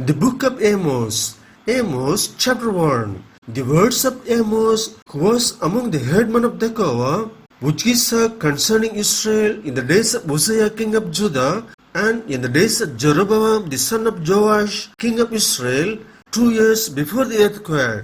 The book of Amos, Amos chapter 1. The words of Amos, who was among the headmen of Tekoa, which he saw concerning Israel in the days of Uzziah king of Judah, and in the days of Jeroboam the son of Joash king of Israel, 2 years before the earthquake.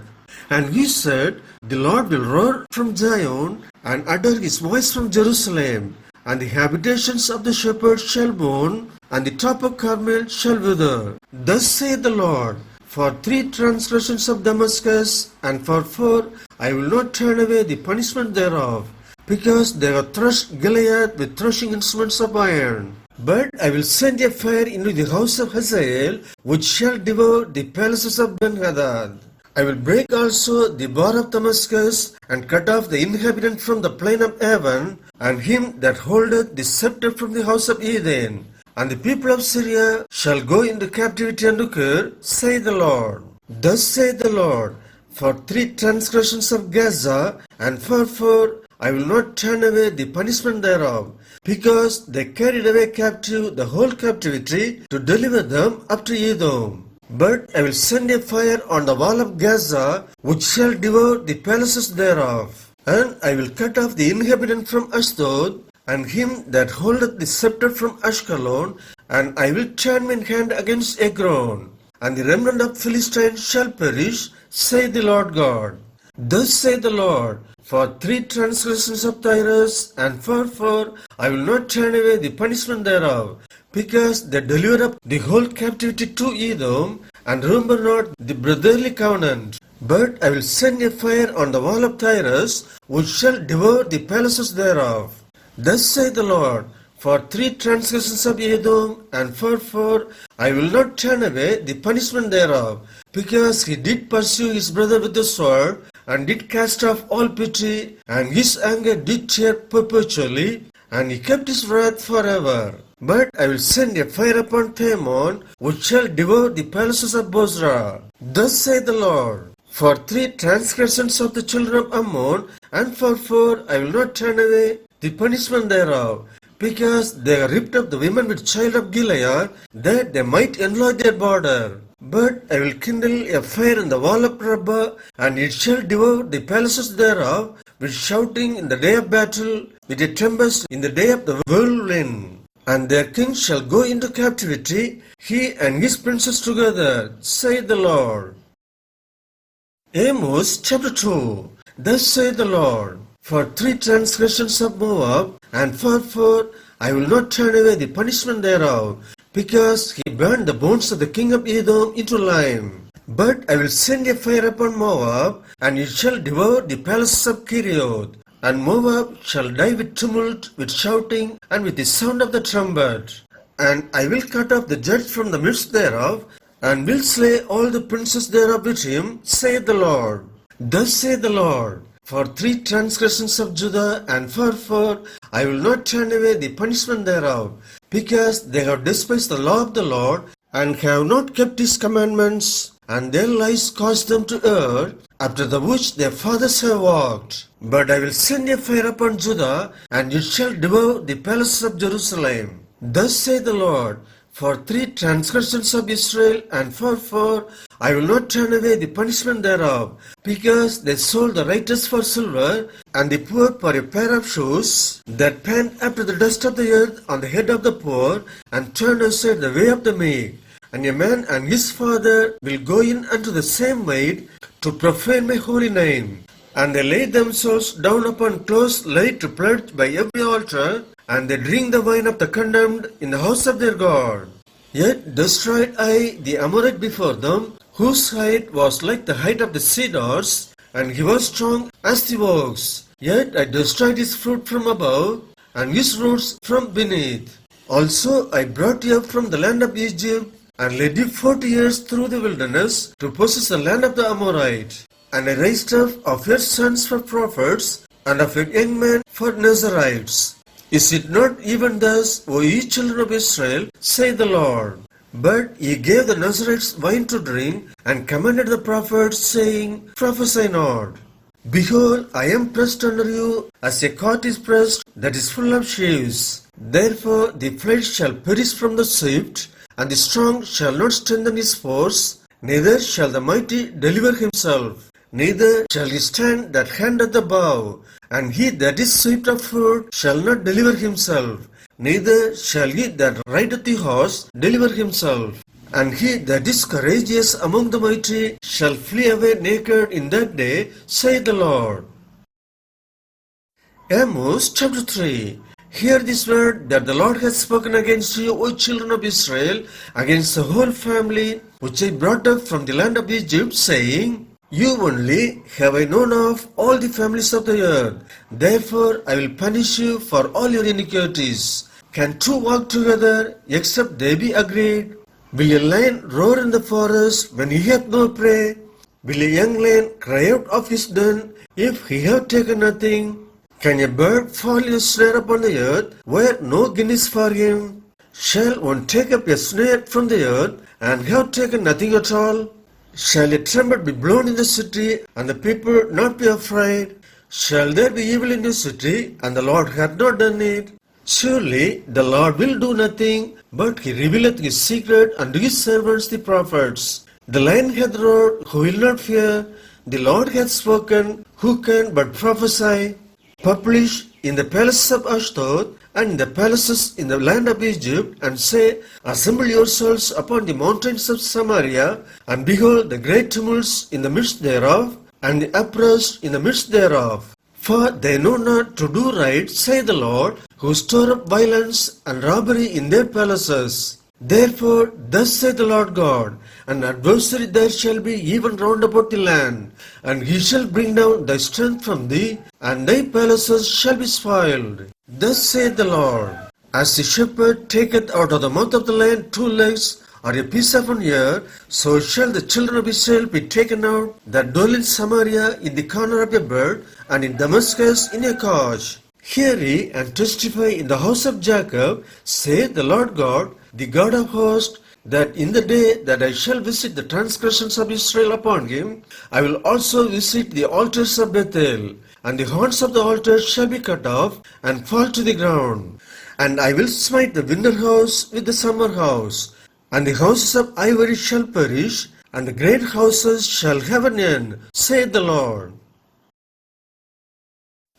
And he said, The Lord will roar from Zion, and utter his voice from Jerusalem, and the habitations of the shepherds shall mourn, and the top of Carmel shall wither. Thus saith the Lord, For 3 transgressions of Damascus, and for 4 I will not turn away the punishment thereof, because they have thrust Gilead with threshing instruments of iron. But I will send a fire into the house of Hazael, which shall devour the palaces of Ben-Hadad. I will break also the bar of Damascus, and cut off the inhabitant from the plain of Avon, and him that holdeth the scepter from the house of Eden. And the people of Syria shall go into captivity unto Kir, saith the Lord. Thus saith the Lord, For 3 transgressions of Gaza, and for 4 I will not turn away the punishment thereof, because they carried away captive the whole captivity, to deliver them up to Edom. But I will send a fire on the wall of Gaza, which shall devour the palaces thereof. And I will cut off the inhabitant from Ashdod, and him that holdeth the scepter from Ashkelon, and I will turn mine hand against Ekron. And the remnant of Philistine shall perish, saith the Lord God. Thus saith the Lord, For 3 transgressions of Tyrus, and for 4 I will not turn away the punishment thereof, because they deliver up the whole captivity to Edom, and remember not the brotherly covenant. But I will send a fire on the wall of Tyrus, which shall devour the palaces thereof. Thus saith the Lord, For 3 transgressions of Edom, and for 4 I will not turn away the punishment thereof, because he did pursue his brother with the sword, and did cast off all pity, and his anger did tear perpetually, and he kept his wrath forever. But I will send a fire upon Teman, which shall devour the palaces of Bozrah. Thus saith the Lord, For 3 transgressions of the children of Ammon, and for 4 I will not turn away the punishment thereof, because they have ripped up the women with child of Gilead, that they might enlarge their border. But I will kindle a fire in the wall of Rabbah, and it shall devour the palaces thereof, with shouting in the day of battle, with a tempest in the day of the whirlwind. And their king shall go into captivity, he and his princes together, saith the Lord. Amos chapter 2. Thus saith the Lord, For 3 transgressions of Moab, and for 4 I will not turn away the punishment thereof, because he burned the bones of the king of Edom into lime. But I will send a fire upon Moab, and it shall devour the palaces of Kerioth. And Moab shall die with tumult, with shouting, and with the sound of the trumpet. And I will cut off the judge from the midst thereof, and will slay all the princes thereof with him, saith the Lord. Thus saith the Lord, For 3 transgressions of Judah, and for 4 I will not turn away the punishment thereof, because they have despised the law of the Lord, and have not kept his commandments, and their lies caused them to err, after the which their fathers have walked. But I will send a fire upon Judah, and it shall devour the palaces of Jerusalem. Thus saith the Lord, For 3 transgressions of Israel, and for 4 I will not turn away the punishment thereof, because they sold the righteous for silver, and the poor for a pair of shoes, that pant after the dust of the earth on the head of the poor, and turn aside the way of the meek. And a man and his father will go in unto the same maid, to profane my holy name. And they lay themselves down upon clothes laid to pledge by every altar, and they drink the wine of the condemned in the house of their God. Yet destroyed I the Amorite before them, whose height was like the height of the cedars, and he was strong as the oaks. Yet I destroyed his fruit from above, and his roots from beneath. Also I brought you up from the land of Egypt, and led you 40 years through the wilderness, to possess the land of the Amorite. And I raised up of your sons for prophets, and of your young men for Nazarites. Is it not even thus, O ye children of Israel, saith the Lord? But ye gave the Nazarites wine to drink, and commanded the prophets, saying, Prophesy not. Behold, I am pressed under you, as a cart is pressed, that is full of sheaves. Therefore the flesh shall perish from the sift, and the strong shall not strengthen his force, neither shall the mighty deliver himself, neither shall he stand that handeth the bow, and he that is swift of foot shall not deliver himself, neither shall he that rideth the horse deliver himself. And he that is courageous among the mighty shall flee away naked in that day, saith the Lord. Amos chapter 3. Hear this word that the Lord hath spoken against you, O children of Israel, against the whole family which I brought up from the land of Egypt, saying, You only have I known of all the families of the earth. Therefore I will punish you for all your iniquities. Can two walk together, except they be agreed? Will a lion roar in the forest when he hath no prey? Will a young lion cry out of his den if he have taken nothing? Can a bird fall in a snare upon the earth where no gain is for him? Shall one take up a snare from the earth and have taken nothing at all? Shall a trumpet be blown in the city and the people not be afraid? Shall there be evil in the city and the Lord hath not done it? Surely the Lord will do nothing, but he revealeth his secret unto his servants the prophets. The lion hath roared, who will not fear? The Lord hath spoken, who can but prophesy? Publish in the palaces of Ashdod and in the palaces in the land of Egypt, and say, Assemble yourselves upon the mountains of Samaria, and behold the great tumults in the midst thereof, and the oppressed in the midst thereof. For they know not to do right, saith the Lord, who store up violence and robbery in their palaces. Therefore, thus saith the Lord God, An adversary there shall be even round about the land, and he shall bring down thy strength from thee, and thy palaces shall be spoiled. Thus saith the Lord, As the shepherd taketh out of the mouth of the lion 2 legs, or a piece of an ear, so shall the children of Israel be taken out, that dwell in Samaria in the corner of a bed, and in Damascus in a couch. Hear ye and testify in the house of Jacob, saith the Lord God, the God of hosts, that in the day that I shall visit the transgressions of Israel upon him, I will also visit the altars of Bethel, and the horns of the altars shall be cut off, and fall to the ground. And I will smite the winter house with the summer house, and the houses of ivory shall perish, and the great houses shall have an end, saith the Lord.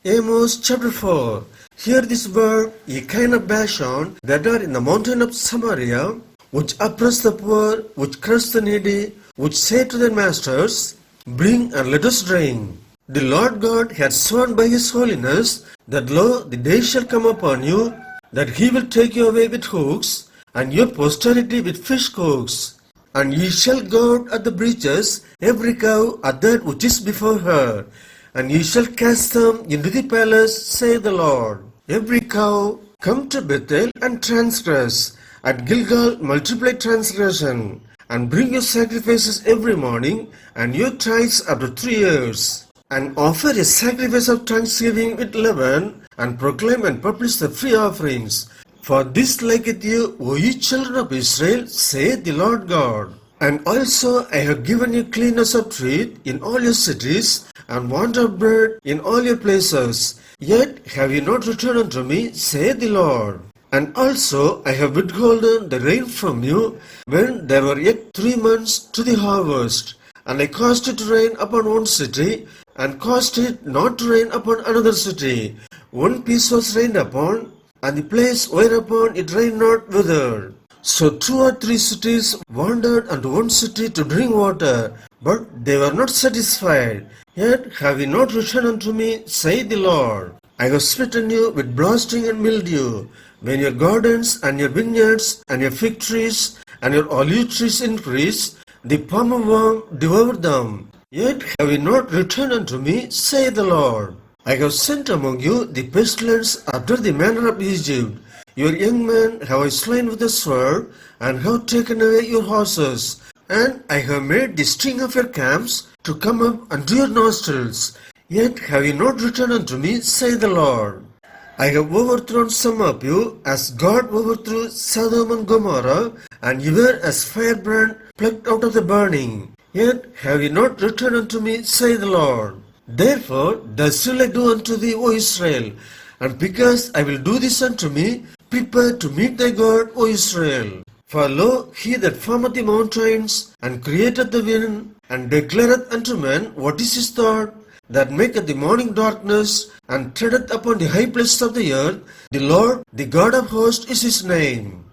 Amos chapter 4. Hear this word, ye kine of Bashan, that are in the mountain of Samaria, which oppress the poor, which crush the needy, which say to their masters, Bring and let us drink. The Lord God hath sworn by his holiness, that lo, the day shall come upon you, that he will take you away with hooks, and your posterity with fish hooks. And ye shall guard at the breaches every cow at that which is before her, and ye shall cast them into the palace, saith the Lord. Every cow, come to Bethel and transgress. At Gilgal multiply transgression, and bring your sacrifices every morning, and your tithes after 3 years. And offer a sacrifice of thanksgiving with leaven, and proclaim and publish the free offerings. For this liketh you, O ye children of Israel, saith the Lord God. And also I have given you cleanness of teeth in all your cities, and want of bread in all your places. Yet have ye not returned unto me, saith the Lord. And also I have withholden the rain from you, when there were yet 3 months to the harvest. And I caused it to rain upon one city, and caused it not to rain upon another city. One piece was rained upon, and the place whereupon it rained not withered. So 2 or 3 cities wandered unto one city to drink water, but they were not satisfied. Yet have ye not returned unto me, saith the Lord. I have smitten you with blasting and mildew, when your gardens and your vineyards and your fig trees and your olive trees increase, the palmer worm devoured them. Yet have ye not returned unto me, saith the Lord. I have sent among you the pestilence after the manner of Egypt. Your young men have I slain with the sword, and have taken away your horses. And I have made the sting of your camps to come up unto your nostrils. Yet have ye not returned unto me, saith the Lord. I have overthrown some of you, as God overthrew Sodom and Gomorrah, and ye were as firebrand plucked out of the burning. Yet have ye not returned unto me, saith the Lord. Therefore thus will I do unto thee, O Israel, and because I will do this unto me, prepare to meet thy God, O Israel. For lo, he that formeth the mountains, and createth the wind, and declareth unto man what is his thought, that maketh the morning darkness, and treadeth upon the high places of the earth, the Lord, the God of hosts, is his name.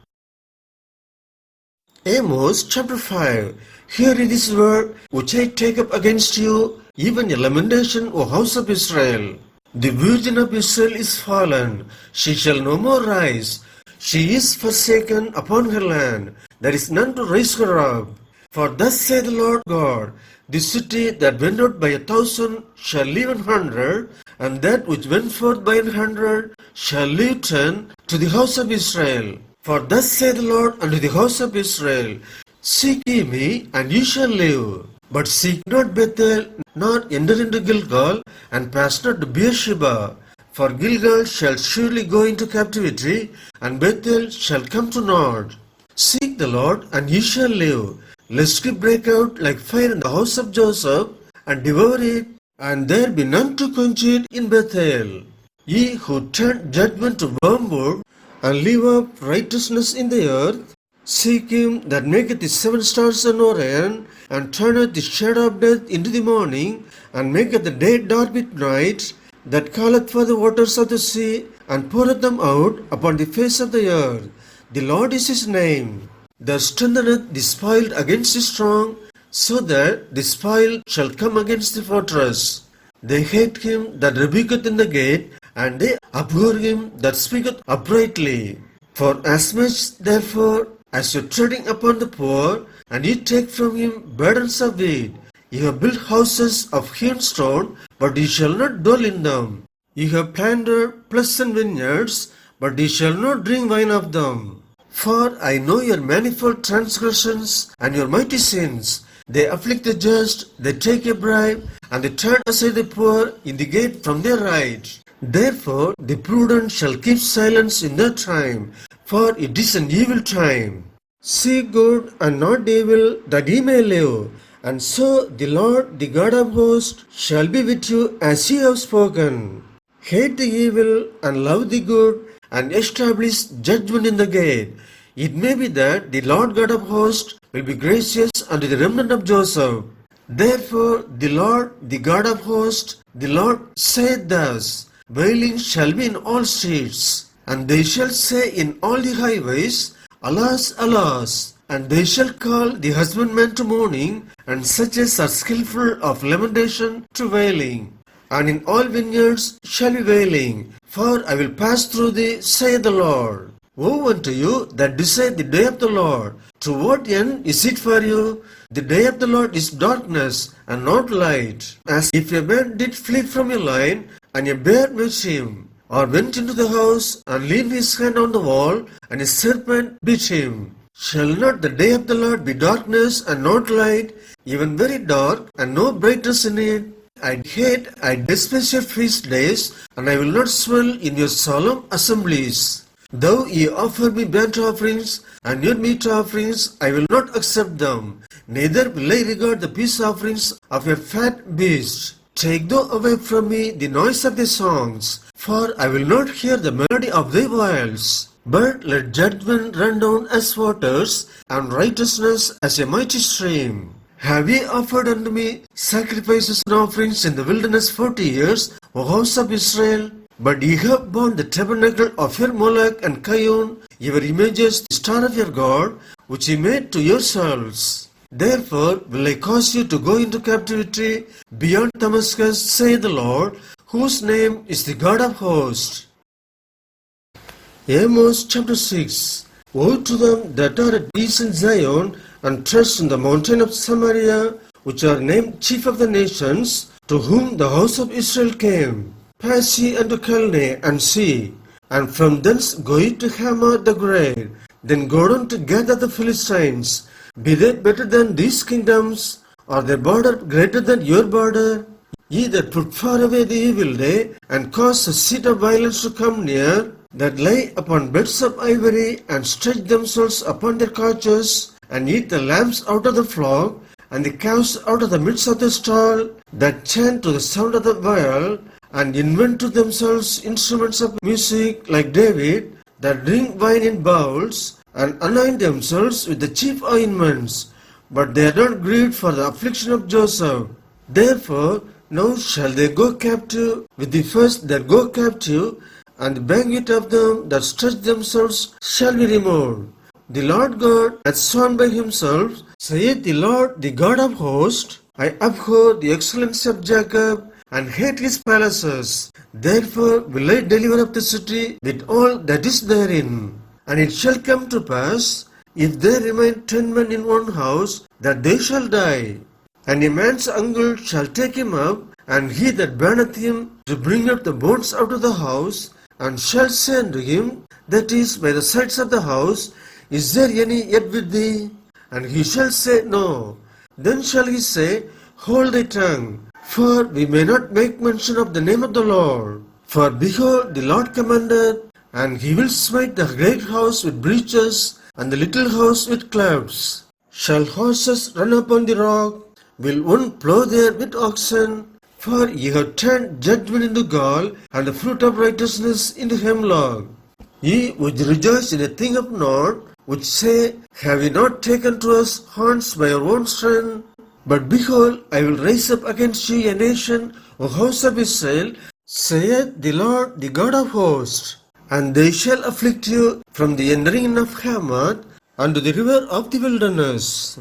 Amos chapter 5. Hear ye this word which I take up against you, even a lamentation, O house of Israel. The virgin of Israel is fallen, she shall no more rise. She is forsaken upon her land, there is none to raise her up. For thus saith the Lord God, the city that went out by 1,000 shall live 100, and that which went forth by 100 shall live 10 to the house of Israel. For thus saith the Lord unto the house of Israel, Seek ye me, and ye shall live. But seek not Bethel, nor enter into Gilgal, and pass not to Beersheba. For Gilgal shall surely go into captivity, and Bethel shall come to naught. Seek the Lord, and ye shall live, lest he break out like fire in the house of Joseph, and devour it, and there be none to quench it in Bethel. Ye who turn judgment to wormwood, and leave up righteousness in the earth, seek him that maketh the 7 stars in Orion, and turneth the shadow of death into the morning, and maketh the day dark with night, that calleth for the waters of the sea, and poureth them out upon the face of the earth. The Lord is his name. That strengtheneth the spoiled against the strong, so that the spoiled shall come against the fortress. They hate him that rebuketh in the gate, and they abhor him that speaketh uprightly. For as much therefore as you are treading upon the poor, and ye take from him burdens of wheat, ye have built houses of hewn stone, but ye shall not dwell in them. Ye have planted pleasant vineyards, but ye shall not drink wine of them. For I know your manifold transgressions and your mighty sins. They afflict the just, they take a bribe, and they turn aside the poor in the gate from their right. Therefore the prudent shall keep silence in their time, for it is an evil time. Seek good and not evil, that ye may live. And so the Lord, the God of hosts, shall be with you as ye have spoken. Hate the evil and love the good, and establish judgment in the gate. It may be that the Lord God of hosts will be gracious unto the remnant of Joseph. Therefore the Lord, the God of hosts, the Lord saith thus, Wailing shall be in all streets, and they shall say in all the highways, Alas, alas! And they shall call the husbandman to mourning, and such as are skillful of lamentation to wailing. And in all vineyards shall be wailing, for I will pass through thee, saith the Lord. Woe unto you that desire the day of the Lord! To what end is it for you? The day of the Lord is darkness, and not light. As if a man did flee from a lion, and a bear met him, or went into the house, and leaned his hand on the wall, and a serpent bit him. Shall not the day of the Lord be darkness and not light, even very dark, and no brightness in it? I despise your feast days, and I will not swell in your solemn assemblies. Though ye offer me burnt offerings, and your meat offerings, I will not accept them, neither will I regard the peace offerings of your fat beasts. Take thou away from me the noise of their songs, for I will not hear the melody of their viols. But let judgment run down as waters, and righteousness as a mighty stream. Have ye offered unto me sacrifices and offerings in the wilderness 40 years, O house of Israel? But ye have borne the tabernacle of your Moloch and Kayun, your images, the star of your God, which ye made to yourselves. Therefore will I cause you to go into captivity beyond Damascus, saith the Lord, whose name is the God of hosts. Amos chapter 6. Woe to them that are at peace in Zion, and trust in the mountain of Samaria, which are named chief of the nations, to whom the house of Israel came. Pass ye unto Calne, and see, and from thence go ye to Hamath the great, then go down to gather the Philistines. Be they better than these kingdoms? Or their border greater than your border? Ye that put far away the evil day, and cause the seat of violence to come near, that lie upon beds of ivory, and stretch themselves upon their couches, and eat the lambs out of the flock, and the calves out of the midst of the stall, that chant to the sound of the viol, and invent to themselves instruments of music like David, that drink wine in bowls, and anoint themselves with the chief ointments. But they are not grieved for the affliction of Joseph. Therefore, now shall they go captive with the first that go captive, and the banquet of them that stretch themselves shall be removed. The Lord God hath sworn by himself, saith the Lord, the God of hosts, I abhor the excellency of Jacob, and hate his palaces. Therefore will I deliver up the city with all that is therein. And it shall come to pass, if there remain 10 men in one house, that they shall die. And a man's uncle shall take him up, and he that burneth him to bring up the bones out of the house, and shall say unto him, that is by the sides of the house, Is there any yet with thee? And he shall say, No. Then shall he say, Hold thy tongue, for we may not make mention of the name of the Lord. For behold, the Lord commanded, and he will smite the great house with breaches, and the little house with clefts. Shall horses run upon the rock? Will one plow there with oxen? For ye have turned judgment into gall, and the fruit of righteousness into hemlock. Ye which rejoice in a thing of naught, which say, Have we not taken to us horns by our own strength? But behold, I will raise up against you a nation, O house of Israel, saith the Lord, the God of hosts. And they shall afflict you from the entering of Hamath unto the river of the wilderness.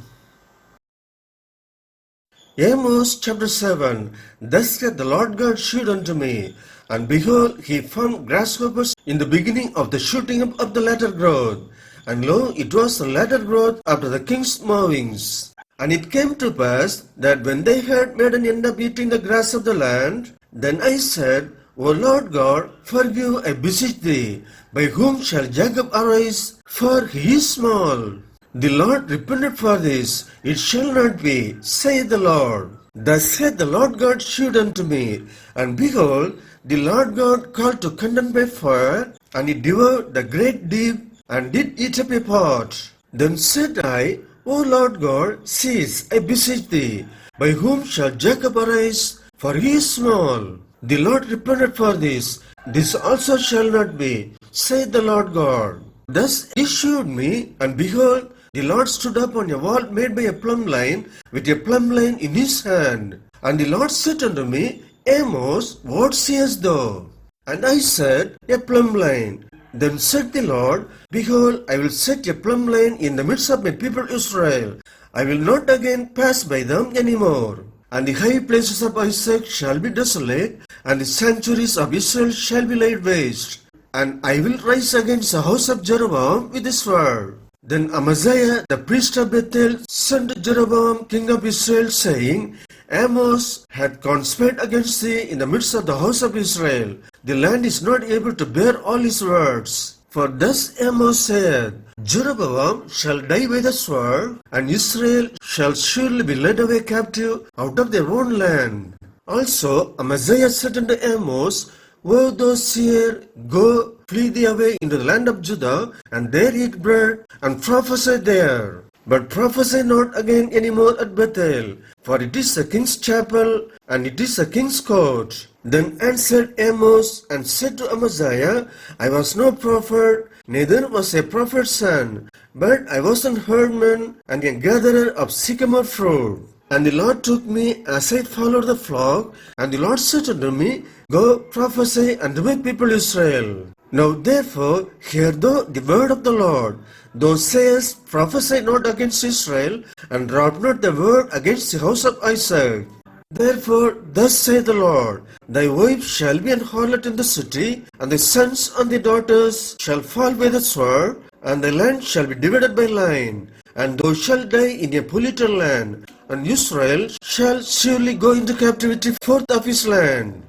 Amos chapter 7. Thus saith the Lord God shewed unto me, and behold, he found grasshoppers in the beginning of the shooting up of the latter growth. And lo, it was the latter growth after the king's mowings. And it came to pass that when they had made an end of eating the grass of the land, then I said, O Lord God, forgive, I beseech thee. By whom shall Jacob arise? For he is small. The Lord repented for this. It shall not be, saith the Lord. Thus saith the Lord God shewed unto me. And behold, the Lord God called to condemn by fire, and it devoured the great deep, and did eat up a part. Then said I, O Lord God, cease, I beseech thee. By whom shall Jacob arise? For he is small. The Lord repented for this. This also shall not be, saith the Lord God. Thus he shewed me, and behold, the Lord stood up on a wall made by a plumb line, with a plumb line in his hand. And the Lord said unto me, Amos, what seest thou? And I said, A plumb line. Then said the Lord, Behold, I will set a plumb line in the midst of my people Israel. I will not again pass by them any more. And the high places of Isaac shall be desolate, and the sanctuaries of Israel shall be laid waste. And I will rise against the house of Jeroboam with a sword. Then Amaziah the priest of Bethel sent Jeroboam king of Israel, saying, Amos hath conspired against thee in the midst of the house of Israel. The land is not able to bear all his words. For thus Amos saith, Jeroboam shall die by the sword, and Israel shall surely be led away captive out of their own land. Also Amaziah said unto Amos, O thou seer, go, flee thee away into the land of Judah, and there eat bread, and prophesy there. But prophesy not again any more at Bethel, for it is the king's chapel, and it is the king's court. Then answered Amos, and said to Amaziah, I was no prophet, neither was a prophet's son, but I was an herdman, and a gatherer of sycamore fruit. And the Lord took me as I followed the flock, and the Lord said unto me, Go, prophesy unto my people Israel. Now therefore, hear thou the word of the Lord. Thou sayest, Prophesy not against Israel, and drop not the word against the house of Isaac. Therefore, thus saith the Lord, Thy wife shall be an harlot in the city, and thy sons and thy daughters shall fall by the sword, and thy land shall be divided by line. And thou shalt die in a polluted land, and Israel shall surely go into captivity forth of his land.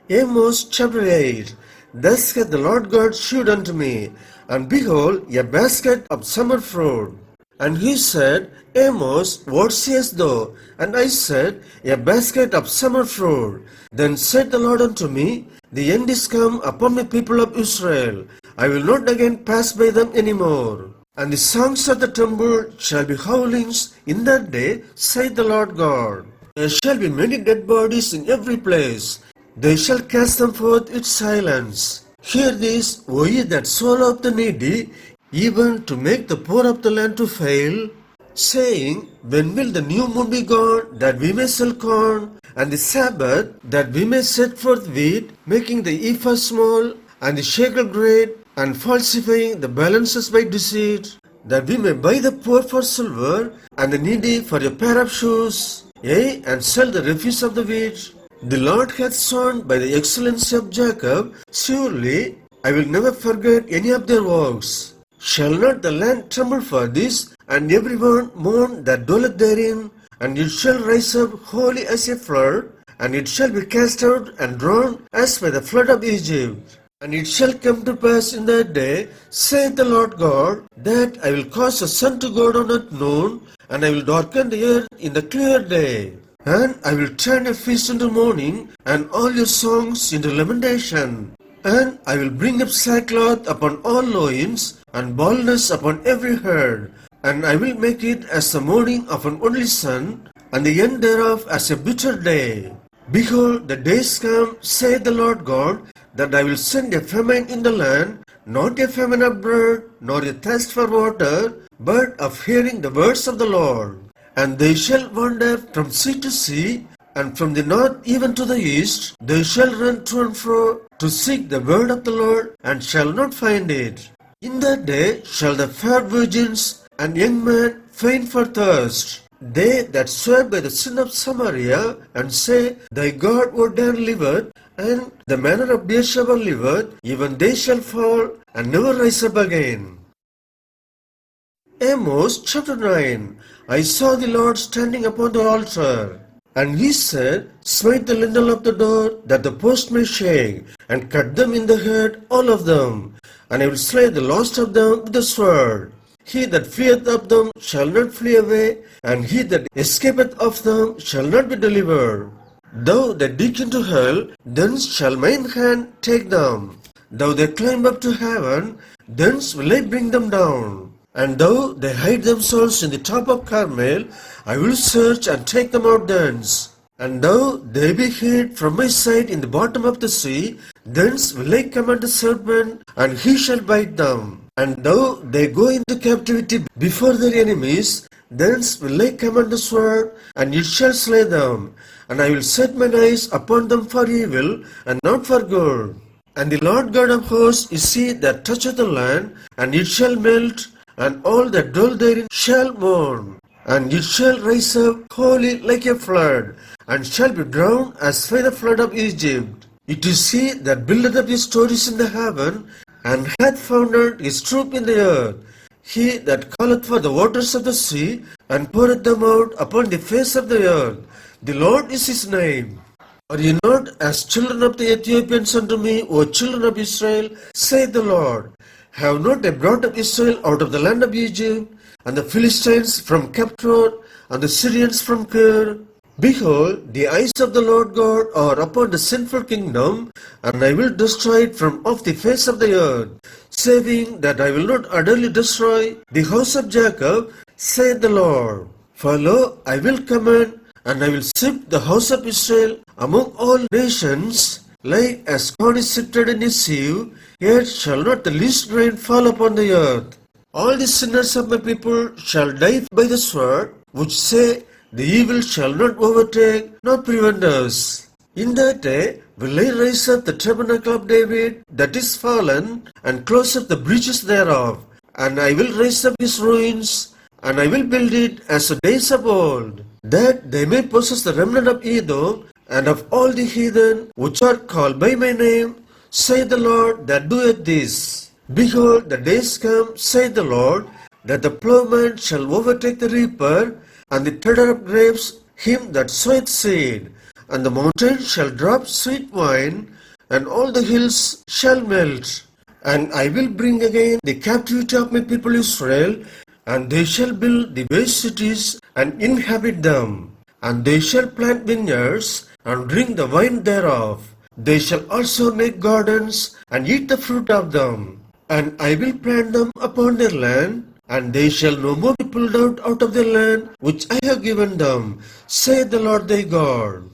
Amos chapter 8. Thus hath the Lord God shewed unto me, and behold, a basket of summer fruit. And he said, Amos, what seest thou? And I said, A basket of summer fruit. Then said the Lord unto me, The end is come upon my people of Israel. I will not again pass by them any more. And the songs of the temple shall be howlings in that day, saith the Lord God. There shall be many dead bodies in every place. They shall cast them forth with silence. Hear this, O ye that swallow up the needy, even to make the poor of the land to fail, saying, When will the new moon be gone, that we may sell corn, and the Sabbath, that we may set forth wheat, making the ephah small, and the shekel great, and falsifying the balances by deceit, that we may buy the poor for silver, and the needy for a pair of shoes, yea, and sell the refuse of the wheat. The Lord hath sworn by the excellency of Jacob, surely I will never forget any of their works. Shall not the land tremble for this, and every one mourn that dwelleth therein? And it shall rise up wholly as a flood, and it shall be cast out and drawn as by the flood of Egypt. And it shall come to pass in that day, saith the Lord God, that I will cause the sun to go down at noon, and I will darken the earth in the clear day. And I will turn your feast into mourning, and all your songs into lamentation. And I will bring up sackcloth upon all loins, and baldness upon every head. And I will make it as the mourning of an only son, and the end thereof as a bitter day. Behold, the days come, saith the Lord God, that I will send a famine in the land, not a famine of bread, nor a thirst for water, but of hearing the words of the Lord. And they shall wander from sea to sea, and from the north even to the east, they shall run to and fro to seek the word of the Lord, and shall not find it. In that day shall the fair virgins and young men faint for thirst. They that swear by the sin of Samaria, and say, Thy God, O Dan, liveth, and the manner of Beersheba liveth, even they shall fall, and never rise up again. Amos chapter 9. I saw the Lord standing upon the altar, and he said, Smite the lintel of the door, that the post may shake, and cut them in the head, all of them, and I will slay the last of them with the sword. He that fleeth of them shall not flee away, and he that escapeth of them shall not be delivered. Though they dig into hell, thence shall mine hand take them. Though they climb up to heaven, thence will I bring them down. And though they hide themselves in the top of Carmel, I will search and take them out thence. And though they be hid from my sight in the bottom of the sea, thence will I command the serpent, and he shall bite them. And though they go into captivity before their enemies, thence will I command the sword, and it shall slay them. And I will set mine eyes upon them for evil, and not for good. And the Lord God of hosts is he that toucheth the land, and it shall melt, and all that dwell therein shall mourn. And it shall rise up wholly like a flood, and shall be drowned as by the flood of Egypt. It is he that buildeth up his stories in the heaven, and hath founded his troop in the earth. He that calleth for the waters of the sea, and poureth them out upon the face of the earth. The Lord is his name. Are ye not as children of the Ethiopians unto me, O children of Israel, saith the Lord? Have not I brought up Israel out of the land of Egypt, and the Philistines from Captor, and the Syrians from Kir? Behold, the eyes of the Lord God are upon the sinful kingdom, and I will destroy it from off the face of the earth, saving that I will not utterly destroy the house of Jacob, saith the Lord. For lo, I will command, and I will sift the house of Israel among all nations, like as corn is sifted in a sieve, yet shall not the least grain fall upon the earth. All the sinners of my people shall die by the sword, which say, The evil shall not overtake nor prevent us. In that day will I raise up the tabernacle of David that is fallen, and close up the breaches thereof. And I will raise up his ruins, and I will build it as the days of old, that they may possess the remnant of Edom, and of all the heathen which are called by my name, saith the Lord that doeth this. Behold, the days come, saith the Lord, that the plowman shall overtake the reaper, and the tedder of grapes him that soweth seed. And the mountains shall drop sweet wine, and all the hills shall melt. And I will bring again the captivity of my people Israel, and they shall build the waste cities, and inhabit them. And they shall plant vineyards, and drink the wine thereof. They shall also make gardens, and eat the fruit of them. And I will plant them upon their land, and they shall no more be pulled out of their land which I have given them, saith the Lord thy God.